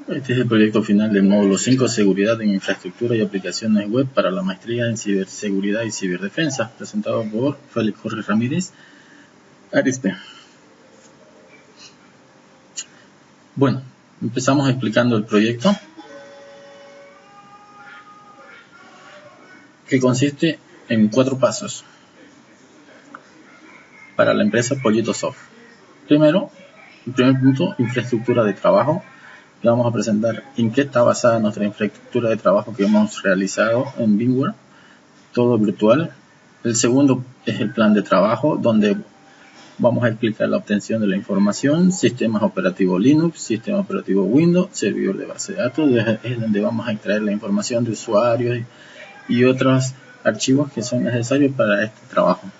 Este es el proyecto final del módulo 5, Seguridad en Infraestructura y Aplicaciones Web para la Maestría en Ciberseguridad y Ciberdefensa, presentado por Félix Jorge Ramírez Arispe. Bueno, empezamos explicando el proyecto, que consiste en 4 pasos para la empresa Pollito Soft. Primero, el primer punto, infraestructura de trabajo. Le vamos a presentar en qué está basada nuestra infraestructura de trabajo que hemos realizado en VMware, todo virtual. El segundo es el plan de trabajo, donde vamos a explicar la obtención de la información, sistemas operativos Linux, sistema operativo Windows, servidor de base de datos, es donde vamos a extraer la información de usuarios y otros archivos que son necesarios para este trabajo.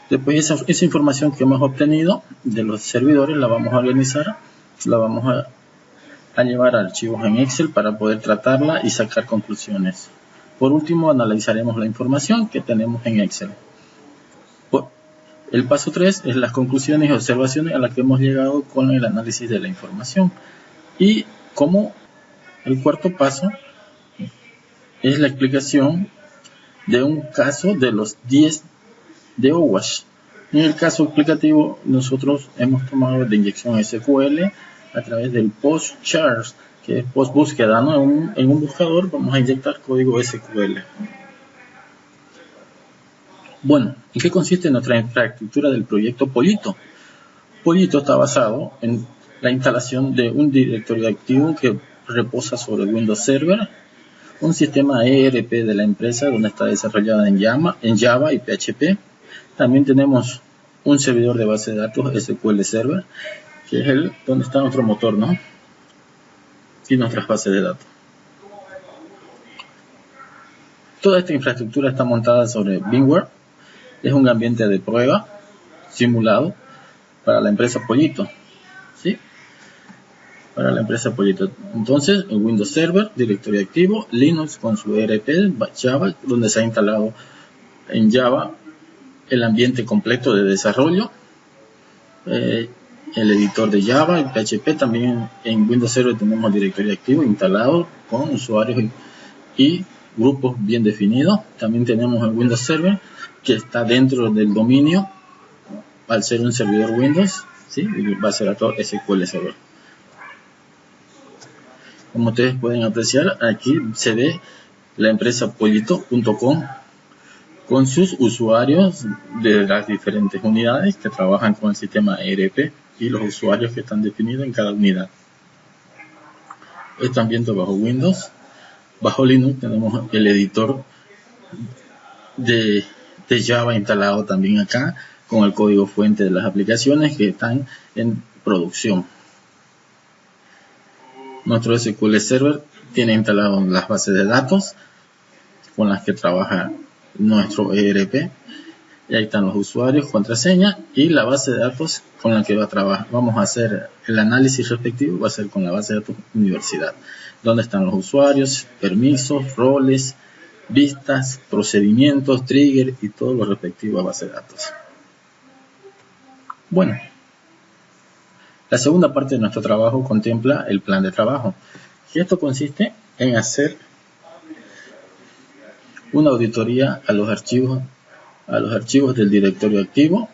Después esa información que hemos obtenido de los servidores la vamos a organizar, la vamos a llevar a archivos en Excel para poder tratarla y sacar conclusiones. Por último, analizaremos la información que tenemos en Excel. El paso 3 es las conclusiones y observaciones a las que hemos llegado con el análisis de la información. Y como el cuarto paso es la explicación de un caso de los 10 de OWASP. En el caso explicativo, nosotros hemos tomado de inyección SQL a través del post chars, que es post búsqueda, ¿no? En un buscador vamos a inyectar código SQL. Bueno, ¿en qué consiste nuestra infraestructura del proyecto Pollito? Pollito está basado en la instalación de un directorio activo que reposa sobre Windows Server, un sistema ERP de la empresa donde está desarrollada en Java y PHP. También tenemos un servidor de base de datos SQL Server, que es donde está nuestro motor, ¿no? Y nuestras bases de datos. Toda esta infraestructura está montada sobre VMware. Es un ambiente de prueba simulado para la empresa Pollito, ¿sí? Para la empresa Pollito. Entonces, el Windows Server, directorio activo, Linux con su ERP, Java, donde se ha instalado en Java el ambiente completo de desarrollo, el editor de Java y PHP. También en Windows Server tenemos directorio activo instalado con usuarios y grupos bien definidos. También tenemos el Windows Server que está dentro del dominio al ser un servidor Windows, ¿sí? Y base de datos SQL Server. Como ustedes pueden apreciar, aquí se ve la empresa Pollito.com con sus usuarios de las diferentes unidades que trabajan con el sistema ERP y los usuarios que están definidos en cada unidad. Este ambiente bajo Windows. Bajo Linux tenemos el editor de Java instalado también acá, con el código fuente de las aplicaciones que están en producción. Nuestro SQL Server tiene instalado las bases de datos con las que trabaja nuestro ERP. Y ahí están los usuarios, contraseña, y la base de datos con la que vamos a hacer el análisis respectivo va a ser con la base de datos universidad, donde están los usuarios, permisos, roles, vistas, procedimientos, trigger y todo lo respectivo a base de datos. Bueno, la segunda parte de nuestro trabajo contempla el plan de trabajo. Y esto consiste en hacer una auditoría a los archivos del directorio activo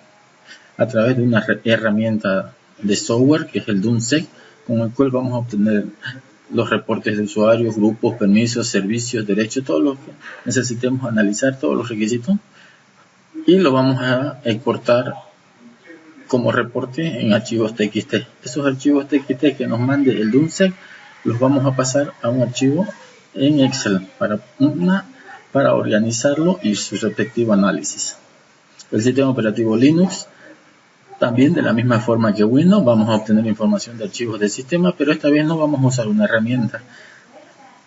a través de una herramienta de software que es el DUNSEC, con el cual vamos a obtener los reportes de usuarios, grupos, permisos, servicios, derechos, todo lo que necesitemos analizar, todos los requisitos, y lo vamos a exportar como reporte en archivos TXT. Esos archivos TXT que nos mande el DUNSEC los vamos a pasar a un archivo en Excel para organizarlo y su respectivo análisis. El sistema operativo Linux, también de la misma forma que Windows, vamos a obtener información de archivos del sistema, pero esta vez no vamos a usar una herramienta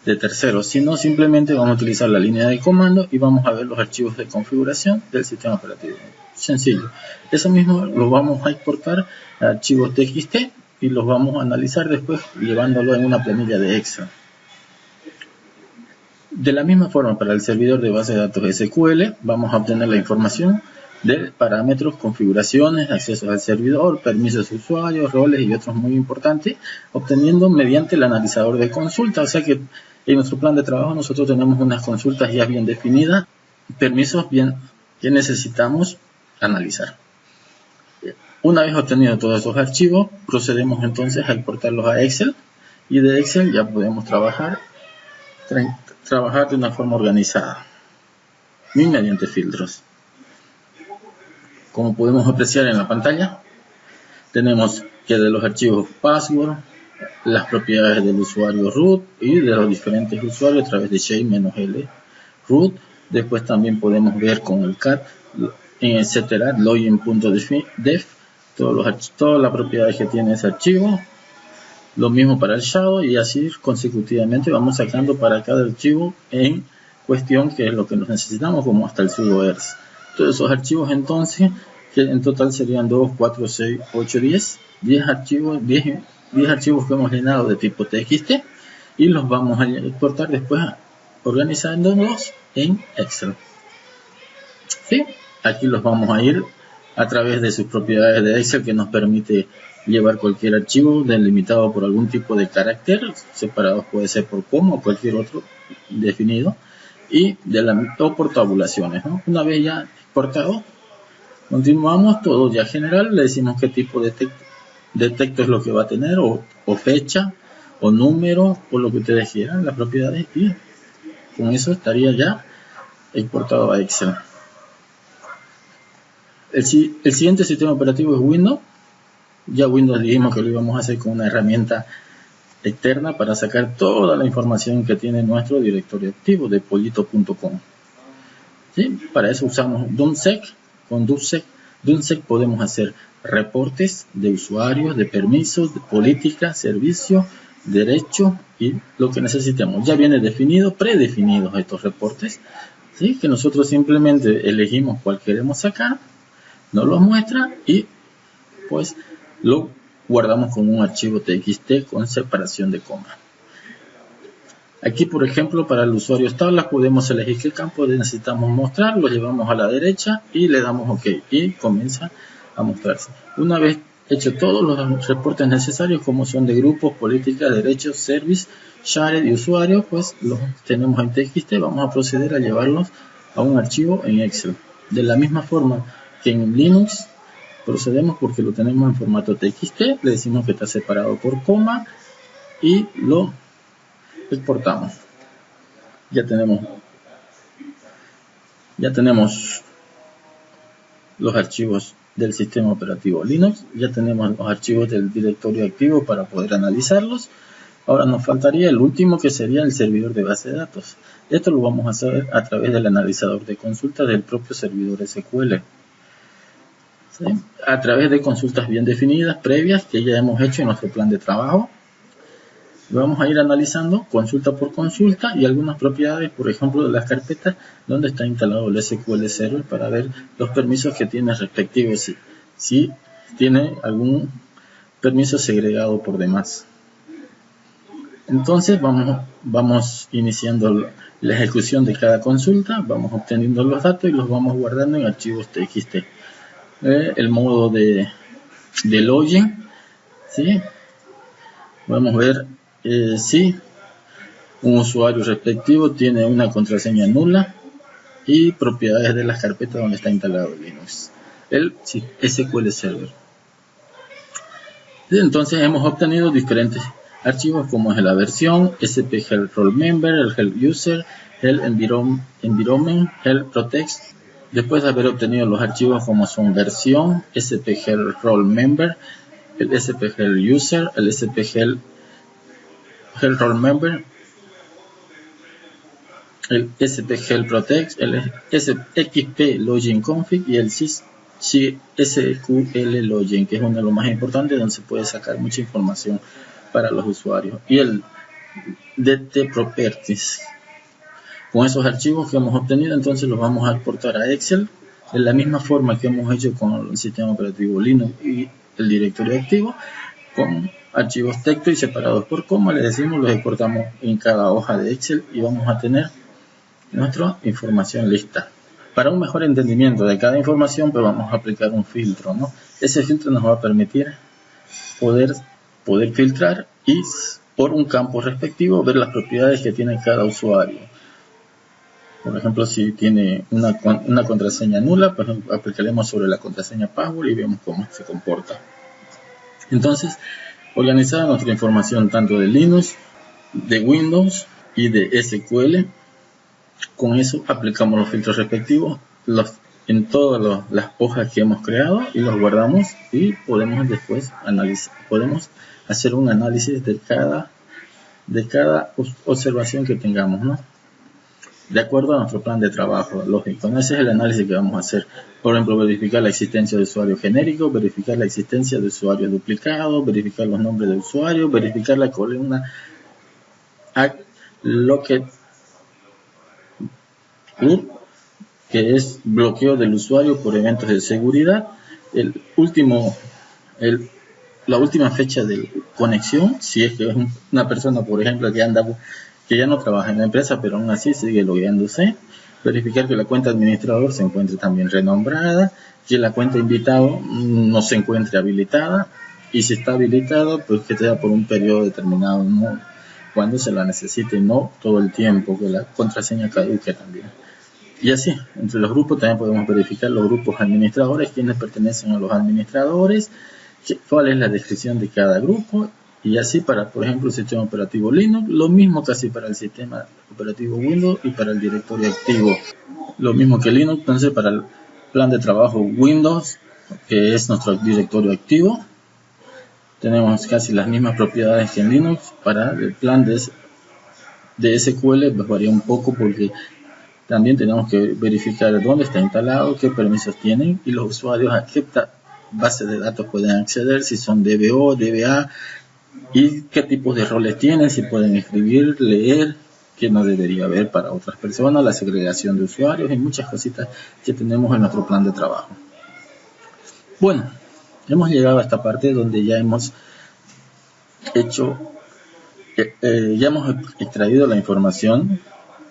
de terceros, sino simplemente vamos a utilizar la línea de comando y vamos a ver los archivos de configuración del sistema operativo. Sencillo. Eso mismo lo vamos a exportar a archivos TXT y los vamos a analizar después llevándolo en una planilla de Excel. De la misma forma, para el servidor de base de datos SQL, vamos a obtener la información de parámetros, configuraciones, accesos al servidor, permisos de usuario, roles y otros muy importantes, obteniendo mediante el analizador de consulta. O sea que en nuestro plan de trabajo nosotros tenemos unas consultas ya bien definidas, permisos bien que necesitamos analizar. Una vez obtenido todos esos archivos, procedemos entonces a exportarlos a Excel, y de Excel ya podemos trabajar de una forma organizada y mediante filtros. Como podemos apreciar en la pantalla, tenemos que de los archivos password, las propiedades del usuario root y de los diferentes usuarios a través de shell-l root. Después también podemos ver con el cat en etcétera login.def todas las propiedades que tiene ese archivo. Lo mismo para el shadow, y así consecutivamente vamos sacando para cada archivo en cuestión que es lo que nos necesitamos, como hasta el sudo ers. Todos esos archivos entonces, que en total serían 2, 4, 6, 8, 10 archivos, 10 archivos que hemos llenado de tipo txt, y los vamos a exportar después organizándolos en Excel. ¿Sí? Aquí los vamos a ir a través de sus propiedades de Excel, que nos permite llevar cualquier archivo delimitado por algún tipo de carácter, separados puede ser por coma o cualquier otro definido, y o por tabulaciones, ¿no? Una vez ya exportado, continuamos todo ya general, le decimos qué tipo de texto es lo que va a tener, o fecha, o número, o lo que ustedes quieran, las propiedades, y con eso estaría ya exportado a Excel. El siguiente sistema operativo es Windows. Ya Windows dijimos que lo íbamos a hacer con una herramienta externa para sacar toda la información que tiene nuestro directorio activo de pollito.com. ¿Sí? Para eso usamos DunSec. Con DunSec podemos hacer reportes de usuarios, de permisos, de política, servicio, derecho y lo que necesitemos. Ya viene predefinidos estos reportes, ¿sí? Que nosotros simplemente elegimos cuál queremos sacar, nos los muestra y pues lo guardamos como un archivo txt con separación de coma. Aquí, por ejemplo, para el usuario tablas podemos elegir qué campo necesitamos mostrar, lo llevamos a la derecha y le damos OK y comienza a mostrarse. Una vez hecho todos los reportes necesarios, como son de grupos, política, derechos, service, share y usuario, pues los tenemos en txt. Vamos a proceder a llevarlos a un archivo en Excel. De la misma forma que en Linux procedemos, porque lo tenemos en formato txt, le decimos que está separado por coma y lo exportamos. Ya tenemos los archivos del sistema operativo Linux, ya tenemos los archivos del directorio activo para poder analizarlos. Ahora nos faltaría el último, que sería el servidor de base de datos. Esto lo vamos a hacer a través del analizador de consultas del propio servidor SQL. ¿Sí? A través de consultas bien definidas, previas, que ya hemos hecho en nuestro plan de trabajo. Vamos a ir analizando consulta por consulta y algunas propiedades, por ejemplo, de las carpetas donde está instalado el SQL Server, para ver los permisos que tiene respectivos, si tiene algún permiso segregado por demás. Entonces vamos iniciando la ejecución de cada consulta, vamos obteniendo los datos y los vamos guardando en archivos txt. El modo de login, ¿sí? Vamos a ver si un usuario respectivo tiene una contraseña nula y propiedades de las carpetas donde está instalado Linux, el SQL Server. Entonces hemos obtenido diferentes archivos, como es la versión, SP-Help Role Member, el Help User, el Environment, Help Protect. Después de haber obtenido los archivos como son versión, SP-Help Role Member, el SP-Help User, el SP-Help Role Member, el SP-Help Protect, el XP Login Config y el SQL Login, que es uno de los más importantes, donde se puede sacar mucha información para los usuarios, y el DT Properties. Con esos archivos que hemos obtenido, entonces los vamos a exportar a Excel de la misma forma que hemos hecho con el sistema operativo Linux y el directorio activo, con archivos texto y separados por coma. Le decimos, los exportamos en cada hoja de Excel y vamos a tener nuestra información lista. Para un mejor entendimiento de cada información, pues vamos a aplicar un filtro, ¿no? Ese filtro nos va a permitir poder filtrar y por un campo respectivo ver las propiedades que tiene cada usuario. Por ejemplo, si tiene una contraseña nula, pues aplicaremos sobre la contraseña password y vemos cómo se comporta. Entonces, organizada nuestra información tanto de Linux, de Windows y de SQL, con eso aplicamos los filtros respectivos en todas las hojas que hemos creado y los guardamos y podemos después hacer un análisis de cada observación que tengamos, ¿no? De acuerdo a nuestro plan de trabajo, lógico, ¿no? Ese es el análisis que vamos a hacer. Por ejemplo, verificar la existencia de usuarios genéricos, verificar la existencia de usuarios duplicados, verificar los nombres de usuarios, verificar la columna locked que es bloqueo del usuario por eventos de seguridad. La última fecha de conexión, si es que es una persona, por ejemplo, que ya no trabaja en la empresa, pero aún así sigue logueándose. Verificar que la cuenta administrador se encuentre también renombrada, que la cuenta invitado no se encuentre habilitada, y si está habilitado, pues que sea por un periodo determinado, ¿no? Cuando se la necesite, no todo el tiempo, que la contraseña caduque también. Y así, entre los grupos también podemos verificar los grupos administradores, quiénes pertenecen a los administradores, cuál es la descripción de cada grupo. Y así para, por ejemplo, el sistema operativo Linux, lo mismo casi para el sistema operativo Windows y para el directorio activo. Lo mismo que Linux, entonces para el plan de trabajo Windows, que es nuestro directorio activo, tenemos casi las mismas propiedades que en Linux. Para el plan de SQL pues varía un poco porque también tenemos que verificar dónde está instalado, qué permisos tienen y los usuarios a qué base de datos pueden acceder, si son DBO, DBA, y qué tipos de roles tienen, si pueden escribir, leer, que no debería haber para otras personas, la segregación de usuarios y muchas cositas que tenemos en nuestro plan de trabajo. Bueno, hemos llegado a esta parte donde ya hemos extraído la información,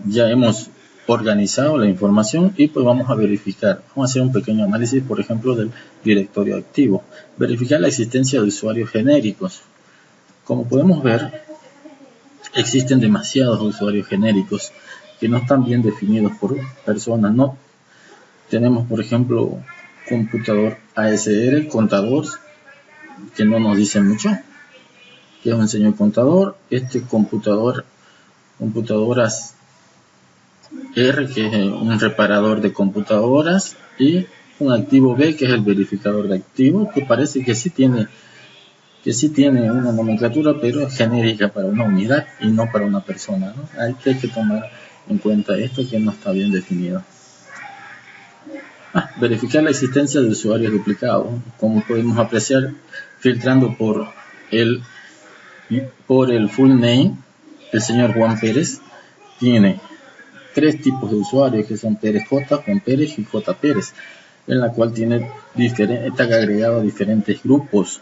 ya hemos organizado la información y pues vamos a verificar, vamos a hacer un pequeño análisis, por ejemplo, del directorio activo. Verificar la existencia de usuarios genéricos. Como podemos ver, existen demasiados usuarios genéricos que no están bien definidos por personas, ¿no? Tenemos, por ejemplo, computador ASR, contador, que no nos dice mucho, que es un señor contador. Computadoras R, que es un reparador de computadoras, y un activo B, que es el verificador de activos, que parece que sí tiene una nomenclatura, pero es genérica para una unidad y no para una persona, ¿no? Hay que tomar en cuenta esto, que no está bien definido. Verificar la existencia de usuarios duplicados. Como podemos apreciar, filtrando por el full name, el señor Juan Pérez tiene 3 tipos de usuarios, que son Pérez J, Juan Pérez y J Pérez, en la cual está agregado a diferentes grupos,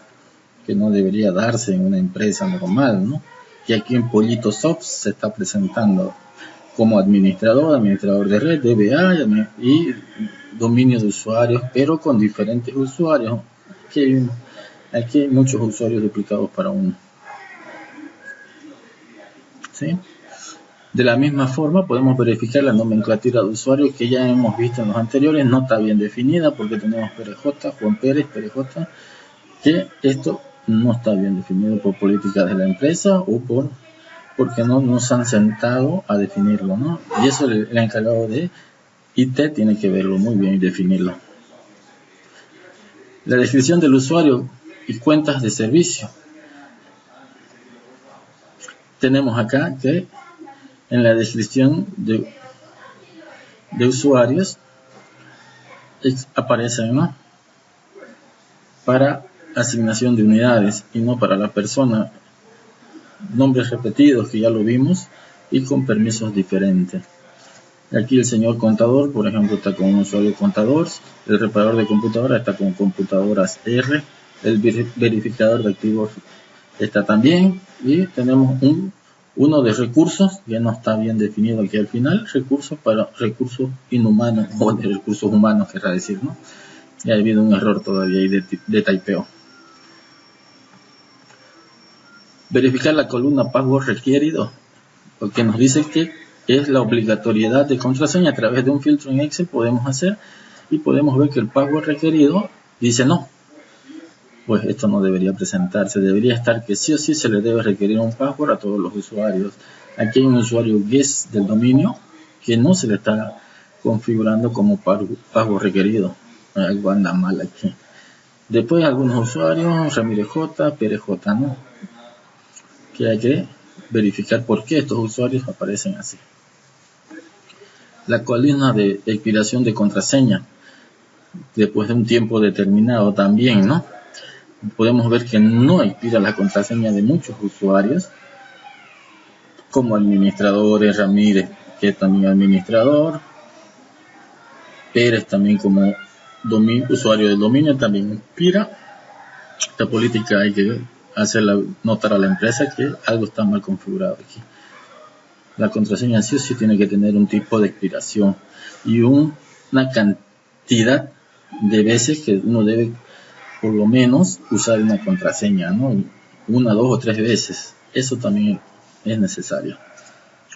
que no debería darse en una empresa normal, ¿no? Y aquí en Pollito Soft se está presentando como administrador de red, DBA y dominio de usuarios, pero con diferentes usuarios. Aquí hay muchos usuarios duplicados para uno, ¿sí? De la misma forma podemos verificar la nomenclatura de usuarios, que ya hemos visto en los anteriores, no está bien definida porque tenemos Pérez J, Juan Pérez, Pérez J, que esto no está bien definido por políticas de la empresa o porque no nos han sentado a definirlo, ¿no? Y eso el encargado de IT tiene que verlo muy bien y definirlo. La descripción del usuario y cuentas de servicio. Tenemos acá que en la descripción de usuarios aparecen, ¿no?, para asignación de unidades y no para la persona, nombres repetidos, que ya lo vimos, y con permisos diferentes. Aquí el señor contador, por ejemplo, está con un usuario contador, el reparador de computadoras está con computadoras R, el verificador de activos está también, y tenemos un Uno de recursos, ya no está bien definido aquí al final, recursos para recursos inhumanos, o de recursos humanos, querrá decir, ¿no? Ya ha habido un error todavía ahí de typeo. Verificar la columna password requerido, porque nos dice que es la obligatoriedad de contraseña. A través de un filtro en Excel podemos hacer y podemos ver que el password requerido dice no. Pues esto no debería presentarse, debería estar que sí o sí se le debe requerir un password a todos los usuarios. Aquí hay un usuario guest del dominio que no se le está configurando como password requerido. Algo anda mal aquí. Después algunos usuarios, Ramírez J, Pérez J, ¿no? Que hay que verificar por qué estos usuarios aparecen así. La columna de expiración de contraseña, después de un tiempo determinado también, ¿no? Podemos ver que no expira la contraseña de muchos usuarios, como administradores, Ramírez, que es también administrador, Pérez también como usuario del dominio también expira. Esta política hay que hacerla notar a la empresa que algo está mal configurado aquí. La contraseña sí o sí tiene que tener un tipo de expiración y una cantidad de veces que uno debe por lo menos usar una contraseña, ¿no? 1, 2 o 3 veces. Eso también es necesario.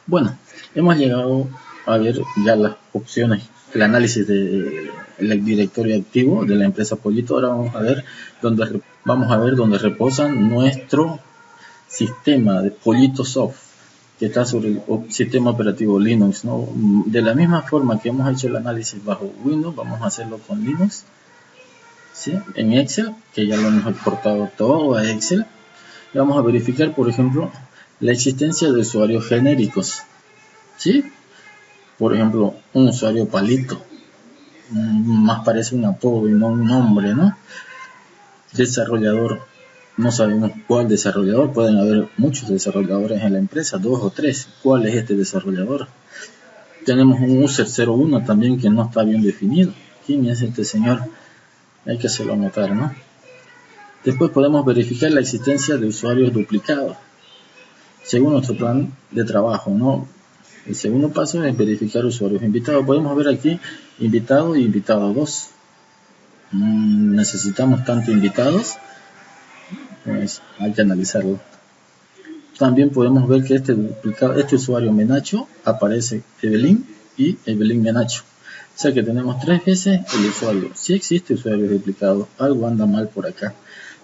Bueno, hemos llegado a ver ya las opciones, el análisis del directorio activo de la empresa Pollito. Ahora vamos a ver dónde reposa nuestro sistema de Pollito Soft, que está sobre el sistema operativo Linux, ¿no? De la misma forma que hemos hecho el análisis bajo Windows, vamos a hacerlo con Linux, ¿sí? En Excel, que ya lo hemos exportado todo a Excel. Y vamos a verificar, por ejemplo, la existencia de usuarios genéricos, ¿sí? Por ejemplo, un usuario Palito, más parece un apodo y no un nombre, ¿no? Desarrollador, no sabemos cuál desarrollador, pueden haber muchos desarrolladores en la empresa, 2 o 3, ¿cuál es este desarrollador? Tenemos un user 01 también que no está bien definido, ¿quién es este señor? Hay que hacerlo notar, ¿no? Después podemos verificar la existencia de usuarios duplicados, según nuestro plan de trabajo, ¿no? El segundo paso es verificar usuarios invitados. Podemos ver aquí invitado y invitado 2. Necesitamos tanto invitados, pues hay que analizarlo. También podemos ver que este usuario Menacho aparece Evelyn y Evelyn Menacho. O sea que tenemos 3 veces el usuario. Si existe usuario duplicado, algo anda mal por acá.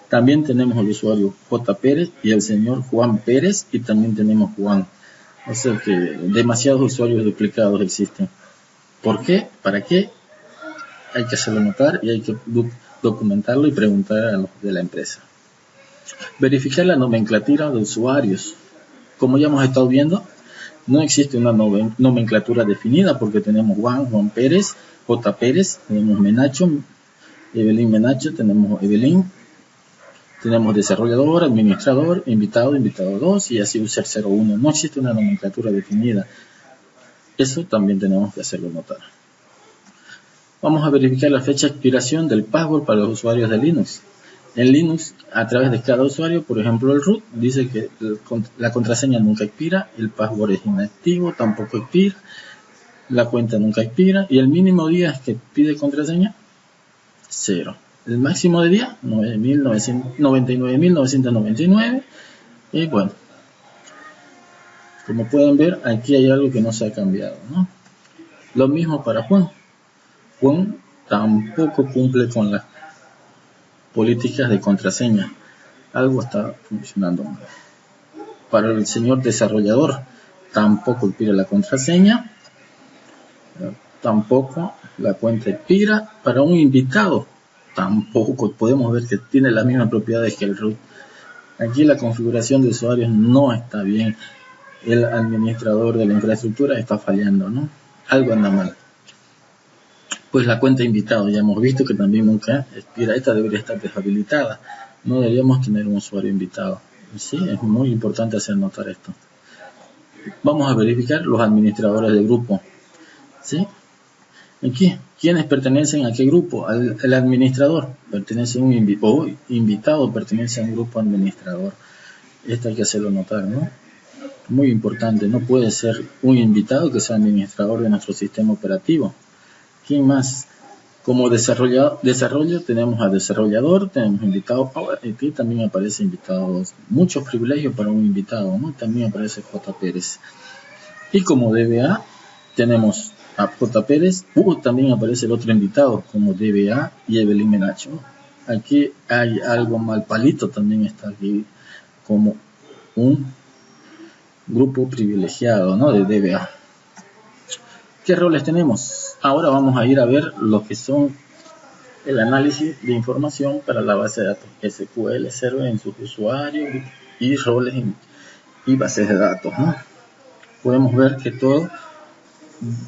También tenemos el usuario J. Pérez y el señor Juan Pérez, y también tenemos Juan. O sea que demasiados usuarios duplicados existen. ¿Por qué? ¿Para qué? Hay que hacerlo notar y hay que documentarlo y preguntar a los de la empresa. Verificar la nomenclatura de usuarios. Como ya hemos estado viendo, no existe una nomenclatura definida porque tenemos Juan Pérez, J. Pérez, tenemos Menacho, Evelyn Menacho, tenemos Evelyn, tenemos desarrollador, administrador, invitado 2 y así user 01. No existe una nomenclatura definida. Eso también tenemos que hacerlo notar. Vamos a verificar la fecha de expiración del password para los usuarios de Linux. En Linux, a través de cada usuario, por ejemplo el root, dice que la contraseña nunca expira, el password es inactivo, tampoco expira, la cuenta nunca expira, y el mínimo día que pide contraseña, 0. El máximo de día, 99.999, y bueno, como pueden ver, aquí hay algo que no se ha cambiado, ¿no? Lo mismo para Juan. Juan tampoco cumple con las políticas de contraseña. Algo está funcionando mal. Para el señor desarrollador, tampoco expira la contraseña. Tampoco la cuenta expira. Para un invitado, tampoco. Podemos ver que tiene las mismas propiedades que el root. Aquí la configuración de usuarios no está bien. El administrador de la infraestructura está fallando, ¿no? Algo anda mal. Pues la cuenta invitado, ya hemos visto que también nunca expira. Esta debería estar deshabilitada. No deberíamos tener un usuario invitado. Sí, es muy importante hacer notar esto. Vamos a verificar los administradores del grupo. ¿Sí? Aquí, ¿quiénes pertenecen a qué grupo? El administrador pertenece a un invitado, pertenece a un grupo administrador. Esto hay que hacerlo notar, ¿no? Muy importante, no puede ser un invitado que sea administrador de nuestro sistema operativo. ¿Quién más? Como desarrollo tenemos al desarrollador, tenemos invitados. Aquí también aparece invitados, muchos privilegios para un invitado, ¿no? También aparece J. Pérez. Y como DBA tenemos a J. Pérez, también aparece el otro invitado como DBA y Evelyn Menacho. Aquí hay algo mal, Palito también está aquí como un grupo privilegiado, ¿no? De DBA. ¿Qué roles tenemos? Ahora vamos a ir a ver lo que son el análisis de información para la base de datos SQL Server en sus usuarios y roles y bases de datos, ¿no? Podemos ver que todo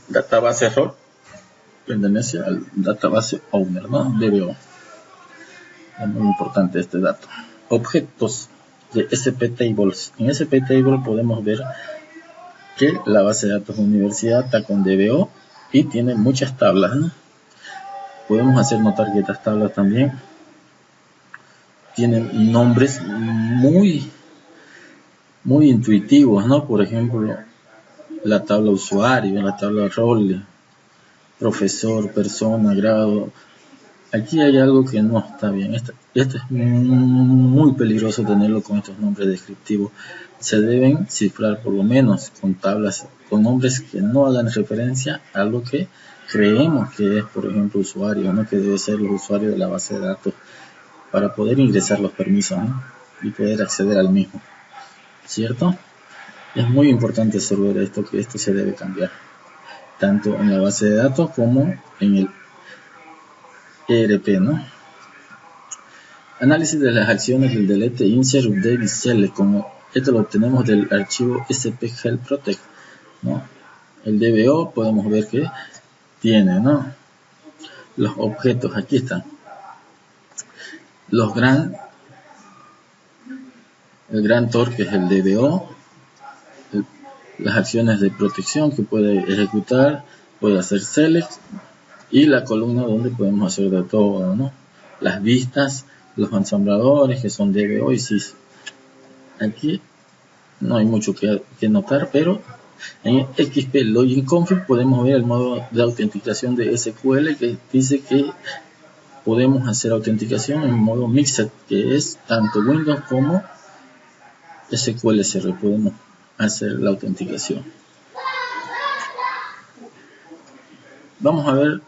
database role pertenece al database owner, ¿no? DBO. Es muy importante este dato. Objetos de SP Tables. En SP Table podemos ver que la base de datos universidad está con DBO y tiene muchas tablas, ¿no? Podemos hacer notar que estas tablas también tienen nombres muy intuitivos, ¿no? Por ejemplo, la tabla usuario, la tabla role, profesor, persona, grado. Aquí hay algo que no está bien. Esto es muy peligroso tenerlo con estos nombres descriptivos. Se deben cifrar por lo menos con tablas, con nombres que no hagan referencia a lo que creemos que es, por ejemplo, usuario, ¿no? Que debe ser los usuarios de la base de datos para poder ingresar los permisos, ¿no? Y poder acceder al mismo, ¿cierto? Es muy importante saber esto, que esto se debe cambiar, tanto en la base de datos como en el ERP, ¿no? Análisis de las acciones del delete, insert, update y select. Esto lo obtenemos del archivo SP Help Protect, ¿no? El DBO podemos ver que tiene, ¿no? Los objetos, aquí están. El gran tor, que es el DBO, las acciones de protección que puede ejecutar, puede hacer select, y la columna donde podemos hacer de todo, ¿no? Las vistas, los ensambladores que son DBO y sys. Aquí no hay mucho que notar, pero en XP Login Config podemos ver el modo de autenticación de SQL, que dice que podemos hacer autenticación en modo Mixed, que es tanto Windows como SQL Server. Podemos hacer la autenticación. Vamos a ver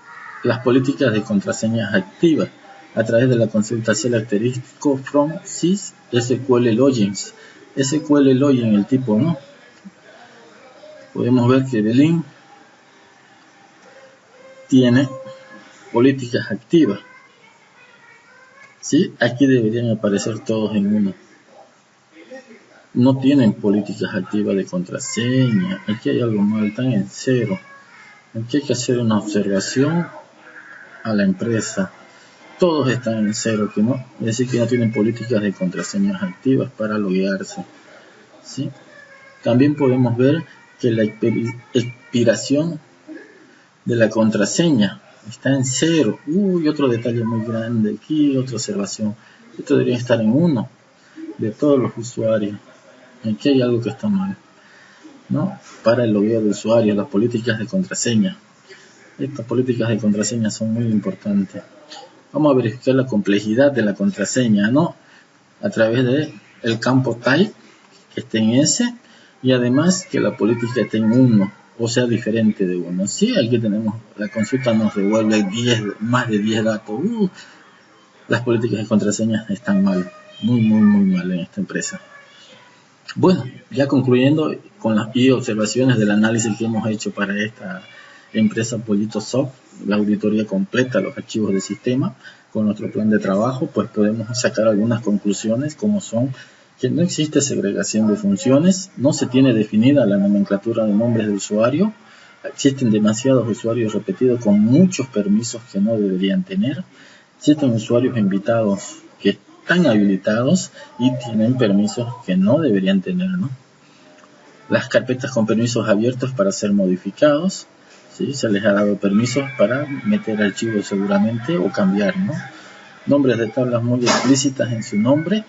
las políticas de contraseñas activas a través de la consulta característico from sys SQL Logins. SQL Login, el tipo, ¿no? Podemos ver que Evelyn tiene políticas activas. ¿Sí? Aquí deberían aparecer todos en uno. No tienen políticas activas de contraseña. Aquí hay algo mal, están en 0. Aquí hay que hacer una observación a la empresa. Todos están en 0, que no, es decir, que no tienen políticas de contraseñas activas para loguearse, ¿sí? También podemos ver que la expiración de la contraseña está en 0. Otro detalle muy grande aquí, otra observación. Esto debería estar en 1 de todos los usuarios. Aquí hay algo que está mal, ¿no? Para el logueo de usuarios, las políticas de contraseña. Estas políticas de contraseña son muy importantes. Vamos a verificar la complejidad de la contraseña, ¿no? A través de el campo type, que esté en S, y además que la política esté en 1, o sea, diferente de 1. Sí, aquí tenemos, la consulta nos devuelve más de 10 datos. Las políticas de contraseña están mal, muy mal en esta empresa. Bueno, ya concluyendo con las observaciones del análisis que hemos hecho para esta empresa Pollito Soft, la auditoría completa de los archivos del sistema con nuestro plan de trabajo, pues podemos sacar algunas conclusiones, como son que no existe segregación de funciones, no se tiene definida la nomenclatura de nombres de usuario, existen demasiados usuarios repetidos con muchos permisos que no deberían tener, existen usuarios invitados que están habilitados y tienen permisos que no deberían tener, ¿no? Las carpetas con permisos abiertos para ser modificados, ¿sí? Se les ha dado permisos para meter archivos seguramente o cambiar, ¿no? Nombres de tablas muy explícitas en su nombre,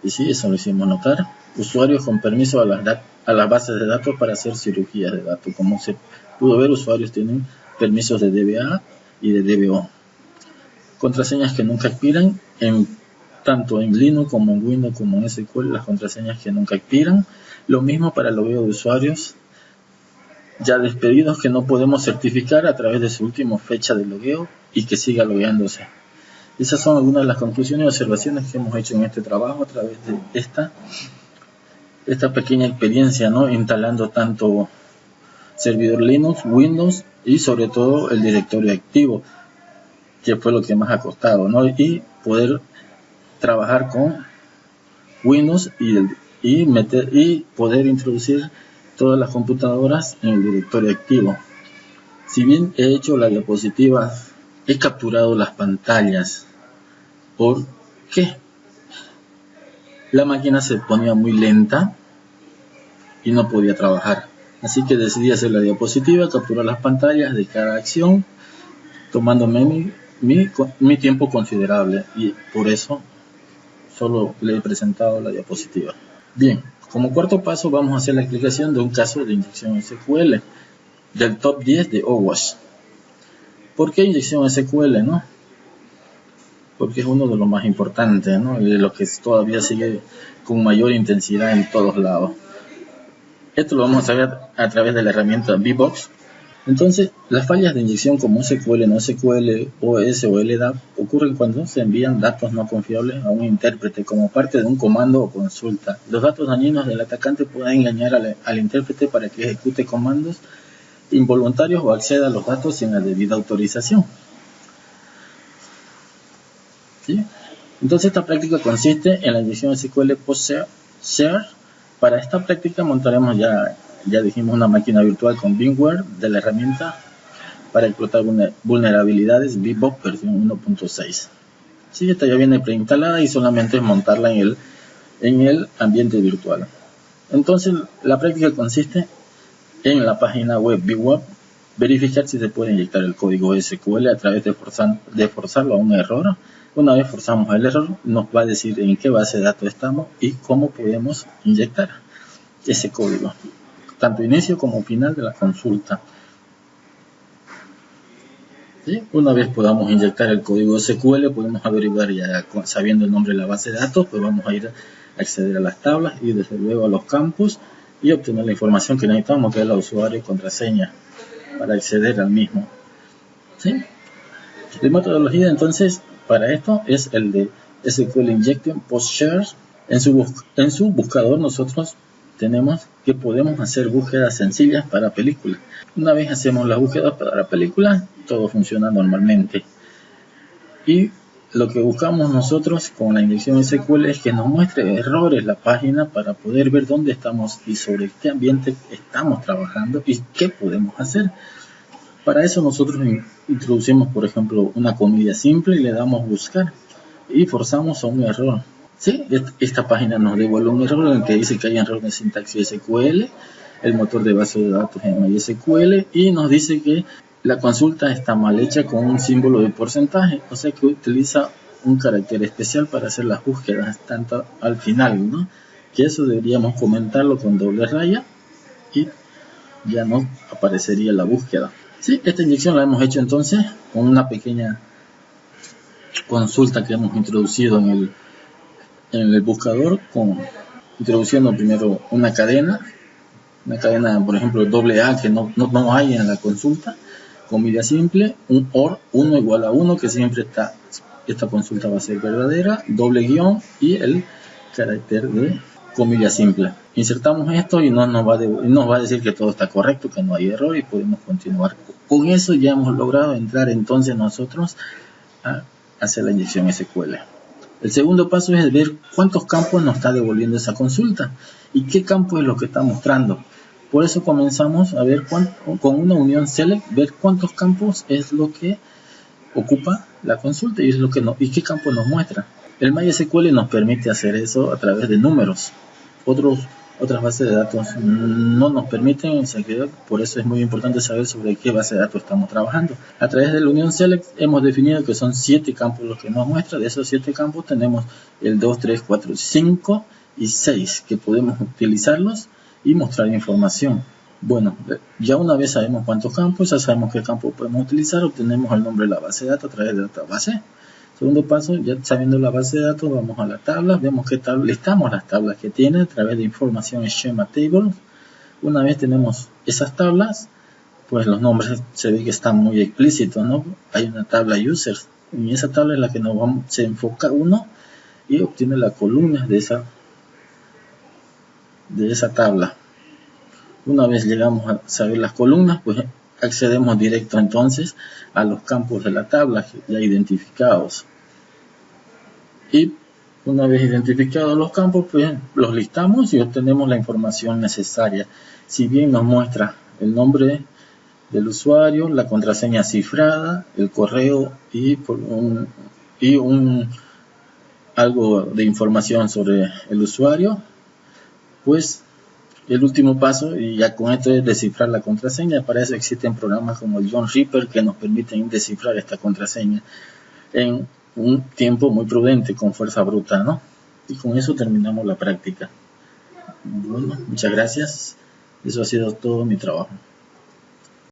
y sí, eso lo hicimos notar. usuarios con permiso a las bases de datos para hacer cirugías de datos. Como se pudo ver, usuarios tienen permisos de DBA y de DBO. Contraseñas que nunca expiran, tanto en Linux como en Windows como en SQL, las contraseñas que nunca expiran. Lo mismo para el logueo de usuarios ya despedidos que no podemos certificar a través de su última fecha de logueo y que siga logueándose. Esas son algunas de las conclusiones y observaciones que hemos hecho en este trabajo a través de esta pequeña experiencia, ¿no? Instalando tanto servidor Linux, Windows y sobre todo el directorio activo, que fue lo que más ha costado, ¿no? Y poder trabajar con Windows y poder introducir todas las computadoras en el directorio activo. Si bien he hecho la diapositiva, he capturado las pantallas porque la máquina se ponía muy lenta y no podía trabajar. Así que decidí hacer la diapositiva, capturar las pantallas de cada acción, tomándome mi tiempo considerable, y por eso solo le he presentado la diapositiva. Bien, como cuarto paso vamos a hacer la explicación de un caso de inyección SQL del top 10 de OWASP. ¿Por qué inyección SQL, no? Porque es uno de los más importantes, ¿no? Y de los que todavía sigue con mayor intensidad en todos lados. Esto lo vamos a saber a través de la herramienta VBox. Entonces, las fallas de inyección como SQL, no SQL, OS o LDAP ocurren cuando se envían datos no confiables a un intérprete como parte de un comando o consulta. Los datos dañinos del atacante pueden engañar al intérprete para que ejecute comandos involuntarios o acceda a los datos sin la debida autorización. ¿Sí? Entonces, esta práctica consiste en la inyección SQL post-share. Para esta práctica montaremos ya dijimos una máquina virtual con VMware de la herramienta para explotar vulnerabilidades VBox versión 1.6. Sí, esta ya viene preinstalada y solamente es montarla en el ambiente virtual. Entonces, la práctica consiste en la página web VBox verificar si se puede inyectar el código SQL a través de forzarlo a un error. Una vez forzamos el error, nos va a decir en qué base de datos estamos y cómo podemos inyectar ese código, tanto inicio como final de la consulta. ¿Sí? Una vez podamos inyectar el código SQL, podemos averiguar ya sabiendo el nombre de la base de datos, pues vamos a ir a acceder a las tablas y desde luego a los campos y obtener la información que necesitamos, que es la usuario y contraseña, para acceder al mismo. ¿Sí? La metodología entonces para esto es el de SQL Injection Post-Share. En su buscador nosotros tenemos que podemos hacer búsquedas sencillas para películas. Una vez hacemos las búsquedas para películas, todo funciona normalmente. Y lo que buscamos nosotros con la inyección SQL es que nos muestre errores la página para poder ver dónde estamos y sobre qué ambiente estamos trabajando y qué podemos hacer. Para eso nosotros introducimos, por ejemplo, una comilla simple y le damos buscar y forzamos a un error. ¿Sí? Esta página nos devuelve un error en el que dice que hay error de sintaxis SQL, el motor de base de datos en MySQL, y nos dice que la consulta está mal hecha con un símbolo de porcentaje, o sea que utiliza un carácter especial para hacer las búsquedas, tanto al final, ¿no? Que eso deberíamos comentarlo con doble raya y ya no aparecería la búsqueda. Sí, esta inyección la hemos hecho entonces con una pequeña consulta que hemos introducido en el buscador, introduciendo primero una cadena, por ejemplo AA que no hay en la consulta, comilla simple, un OR 1 igual a 1, que siempre esta consulta va a ser verdadera, doble guión y el carácter de comilla simple. Insertamos esto y nos va a decir que todo está correcto, que no hay error y podemos continuar. Con eso ya hemos logrado entrar entonces nosotros a hacer la inyección SQL. El segundo paso es ver cuántos campos nos está devolviendo esa consulta y qué campo es lo que está mostrando. Por eso comenzamos a ver con una unión select, ver cuántos campos es lo que ocupa la consulta y qué campo nos muestra. El MySQL nos permite hacer eso a través de números. Otras bases de datos no nos permiten, por eso es muy importante saber sobre qué base de datos estamos trabajando. A través de la unión select hemos definido que son 7 campos los que nos muestra. De esos 7 campos tenemos el 2, 3, 4, 5 y 6, que podemos utilizarlos y mostrar información. Bueno, ya una vez sabemos cuántos campos, ya sabemos qué campo podemos utilizar, obtenemos el nombre de la base de datos a través de otra base. Segundo paso, ya sabiendo la base de datos, vamos a la tabla, vemos qué tabla, listamos las tablas que tiene a través de información schema table. Una vez tenemos esas tablas, pues los nombres se ve que están muy explícitos, ¿no? Hay una tabla users, en esa tabla es la que se enfoca uno y obtiene las columnas de esa tabla. Una vez llegamos a saber las columnas, pues accedemos directo entonces a los campos de la tabla ya identificados. Y una vez identificados los campos, pues los listamos y obtenemos la información necesaria. Si bien nos muestra el nombre del usuario, la contraseña cifrada, el correo y algo de información sobre el usuario, pues el último paso, y ya con esto, es descifrar la contraseña. Para eso existen programas como el John Reaper que nos permiten descifrar esta contraseña en un tiempo muy prudente, con fuerza bruta, ¿no? Y con eso terminamos la práctica. Bueno, muchas gracias. Eso ha sido todo mi trabajo.